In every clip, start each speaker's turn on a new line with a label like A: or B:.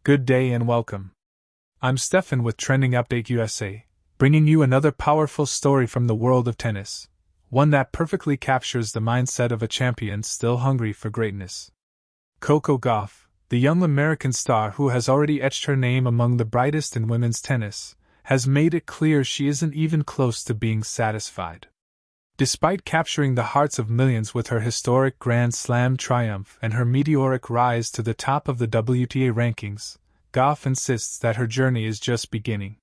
A: Good day and welcome. I'm Stefan with Trending Update USA, bringing you another powerful story from the world of tennis, one that perfectly captures the mindset of a champion still hungry for greatness. Coco Gauff, the young American star who has already etched her name among the brightest in women's tennis, has made it clear she isn't even close to being satisfied. Despite capturing the hearts of millions with her historic Grand Slam triumph and her meteoric rise to the top of the WTA rankings, Gauff insists that her journey is just beginning.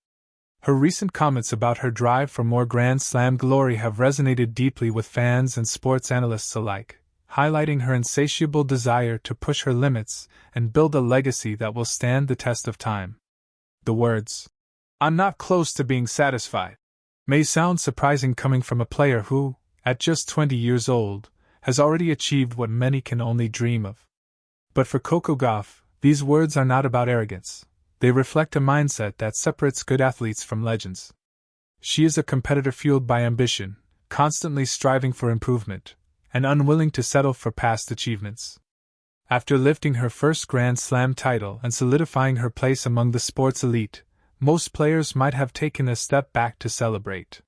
A: Her recent comments about her drive for more Grand Slam glory have resonated deeply with fans and sports analysts alike, highlighting her insatiable desire to push her limits and build a legacy that will stand the test of time. The words, "I'm not close to being satisfied," may sound surprising coming from a player who, at just 20 years old, has already achieved what many can only dream of. But for Coco Gauff, these words are not about arrogance. They reflect a mindset that separates good athletes from legends. She is a competitor fueled by ambition, constantly striving for improvement, and unwilling to settle for past achievements. After lifting her first Grand Slam title and solidifying her place among the sport's elite, most players might have taken a step back to celebrate.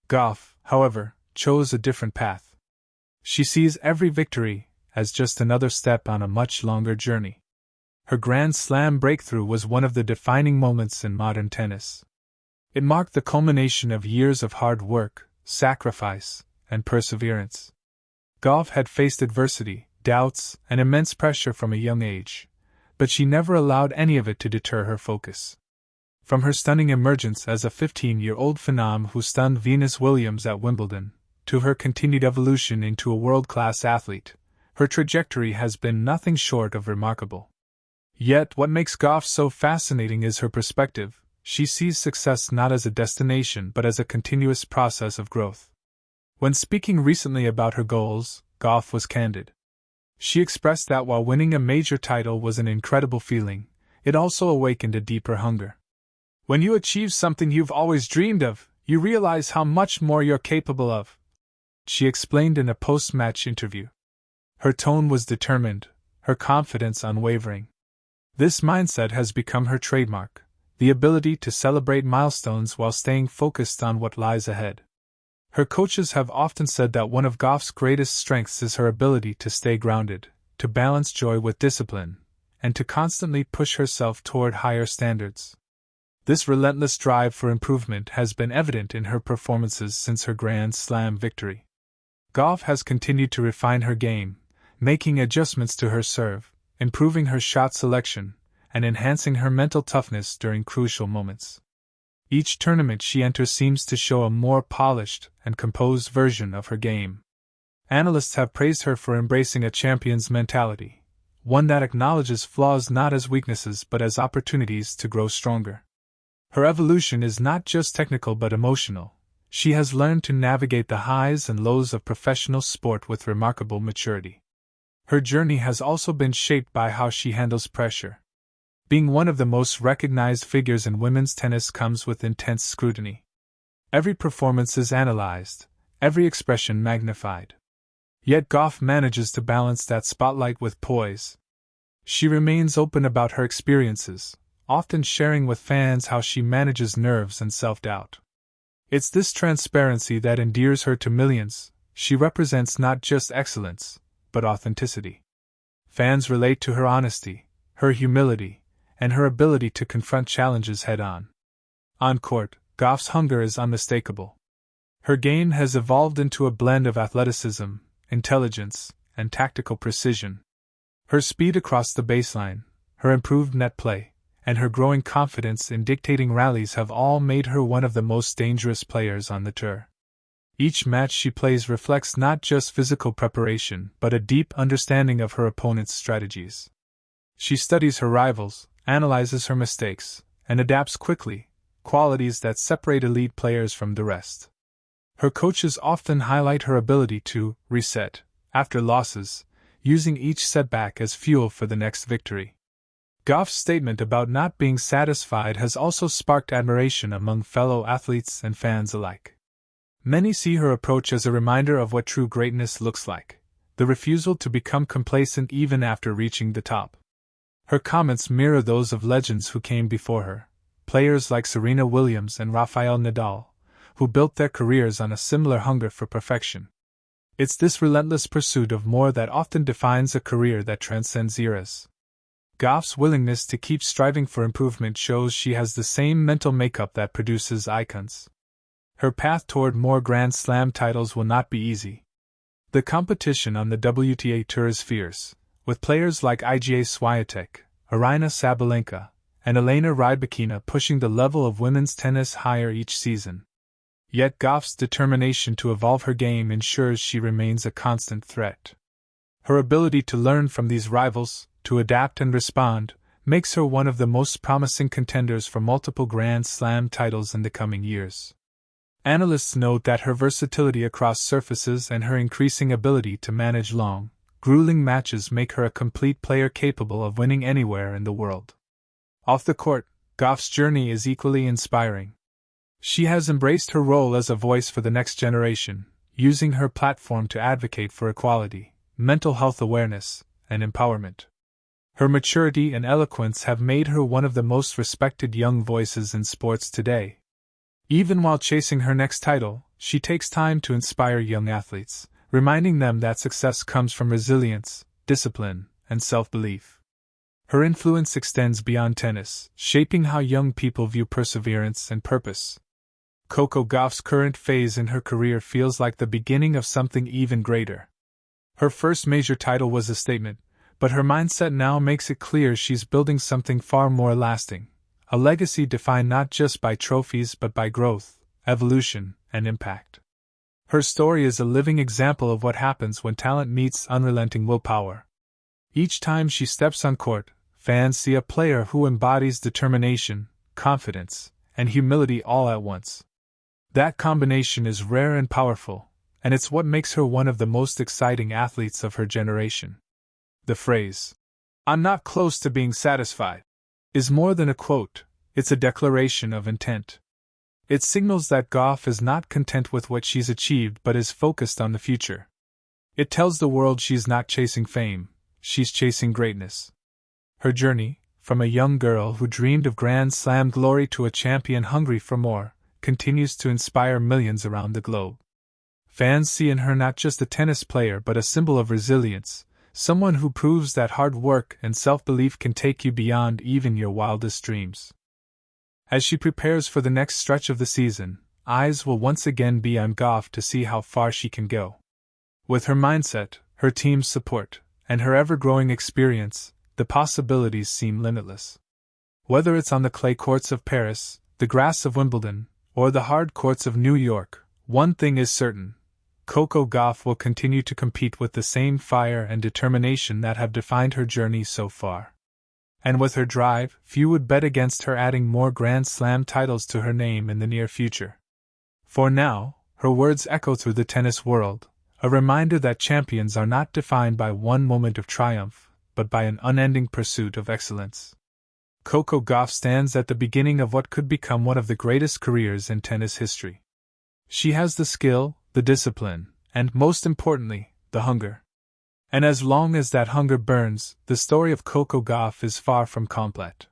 A: Gauff, however, chose a different path. She sees every victory as just another step on a much longer journey. Her Grand Slam breakthrough was one of the defining moments in modern tennis. It marked the culmination of years of hard work, sacrifice, and perseverance. Gauff had faced adversity, doubts, and immense pressure from a young age, but she never allowed any of it to deter her focus. From her stunning emergence as a 15-year-old phenom who stunned Venus Williams at Wimbledon, to her continued evolution into a world-class athlete, her trajectory has been nothing short of remarkable. Yet what makes Gauff so fascinating is her perspective. She sees success not as a destination but as a continuous process of growth. When speaking recently about her goals, Gauff was candid. She expressed that while winning a major title was an incredible feeling, it also awakened a deeper hunger. When you achieve something you've always dreamed of, you realize how much more you're capable of, she explained in a post-match interview. Her tone was determined, her confidence unwavering. This mindset has become her trademark, the ability to celebrate milestones while staying focused on what lies ahead. Her coaches have often said that one of Gauff's greatest strengths is her ability to stay grounded, to balance joy with discipline, and to constantly push herself toward higher standards. This relentless drive for improvement has been evident in her performances since her Grand Slam victory. Gauff has continued to refine her game, making adjustments to her serve, improving her shot selection, and enhancing her mental toughness during crucial moments. Each tournament she enters seems to show a more polished and composed version of her game. Analysts have praised her for embracing a champion's mentality, one that acknowledges flaws not as weaknesses but as opportunities to grow stronger. Her evolution is not just technical but emotional. She has learned to navigate the highs and lows of professional sport with remarkable maturity. Her journey has also been shaped by how she handles pressure. Being one of the most recognized figures in women's tennis comes with intense scrutiny. Every performance is analyzed, every expression magnified. Yet Gauff manages to balance that spotlight with poise. She remains open about her experiences, often sharing with fans how she manages nerves and self-doubt. It's this transparency that endears her to millions. She represents not just excellence, but authenticity. Fans relate to her honesty, her humility, and her ability to confront challenges head-on. On court, Gauff's hunger is unmistakable. Her game has evolved into a blend of athleticism, intelligence, and tactical precision. Her speed across the baseline, her improved net play, and her growing confidence in dictating rallies have all made her one of the most dangerous players on the tour. Each match she plays reflects not just physical preparation but a deep understanding of her opponent's strategies. She studies her rivals, analyzes her mistakes, and adapts quickly, qualities that separate elite players from the rest. Her coaches often highlight her ability to reset after losses, using each setback as fuel for the next victory. Gauff's statement about not being satisfied has also sparked admiration among fellow athletes and fans alike. Many see her approach as a reminder of what true greatness looks like, the refusal to become complacent even after reaching the top. Her comments mirror those of legends who came before her, players like Serena Williams and Rafael Nadal, who built their careers on a similar hunger for perfection. It's this relentless pursuit of more that often defines a career that transcends eras. Gauff's willingness to keep striving for improvement shows she has the same mental makeup that produces icons. Her path toward more Grand Slam titles will not be easy. The competition on the WTA Tour is fierce, with players like Iga Swiatek, Aryna Sabalenka, and Elena Rybakina pushing the level of women's tennis higher each season. Yet Gauff's determination to evolve her game ensures she remains a constant threat. Her ability to learn from these rivals, to adapt and respond, makes her one of the most promising contenders for multiple Grand Slam titles in the coming years. Analysts note that her versatility across surfaces and her increasing ability to manage long, grueling matches make her a complete player capable of winning anywhere in the world. Off the court, Gauff's journey is equally inspiring. She has embraced her role as a voice for the next generation, using her platform to advocate for equality, mental health awareness, and empowerment. Her maturity and eloquence have made her one of the most respected young voices in sports today. Even while chasing her next title, she takes time to inspire young athletes, reminding them that success comes from resilience, discipline, and self-belief. Her influence extends beyond tennis, shaping how young people view perseverance and purpose. Coco Gauff's current phase in her career feels like the beginning of something even greater. Her first major title was a statement, but her mindset now makes it clear she's building something far more lasting, a legacy defined not just by trophies but by growth, evolution, and impact. Her story is a living example of what happens when talent meets unrelenting willpower. Each time she steps on court, fans see a player who embodies determination, confidence, and humility all at once. That combination is rare and powerful, and it's what makes her one of the most exciting athletes of her generation. The phrase, "I'm not close to being satisfied," is more than a quote, it's a declaration of intent. It signals that Gauff is not content with what she's achieved but is focused on the future. It tells the world she's not chasing fame, she's chasing greatness. Her journey, from a young girl who dreamed of Grand Slam glory to a champion hungry for more, continues to inspire millions around the globe. Fans see in her not just a tennis player but a symbol of resilience, someone who proves that hard work and self-belief can take you beyond even your wildest dreams. As she prepares for the next stretch of the season, eyes will once again be on Gauff to see how far she can go. With her mindset, her team's support, and her ever-growing experience, the possibilities seem limitless. Whether it's on the clay courts of Paris, the grass of Wimbledon, or the hard courts of New York, one thing is certain: Coco Gauff will continue to compete with the same fire and determination that have defined her journey so far. And with her drive, few would bet against her adding more Grand Slam titles to her name in the near future. For now, her words echo through the tennis world, a reminder that champions are not defined by one moment of triumph, but by an unending pursuit of excellence. Coco Gauff stands at the beginning of what could become one of the greatest careers in tennis history. She has the skill, the discipline, and, most importantly, the hunger. And as long as that hunger burns, the story of Coco Gauff is far from complete.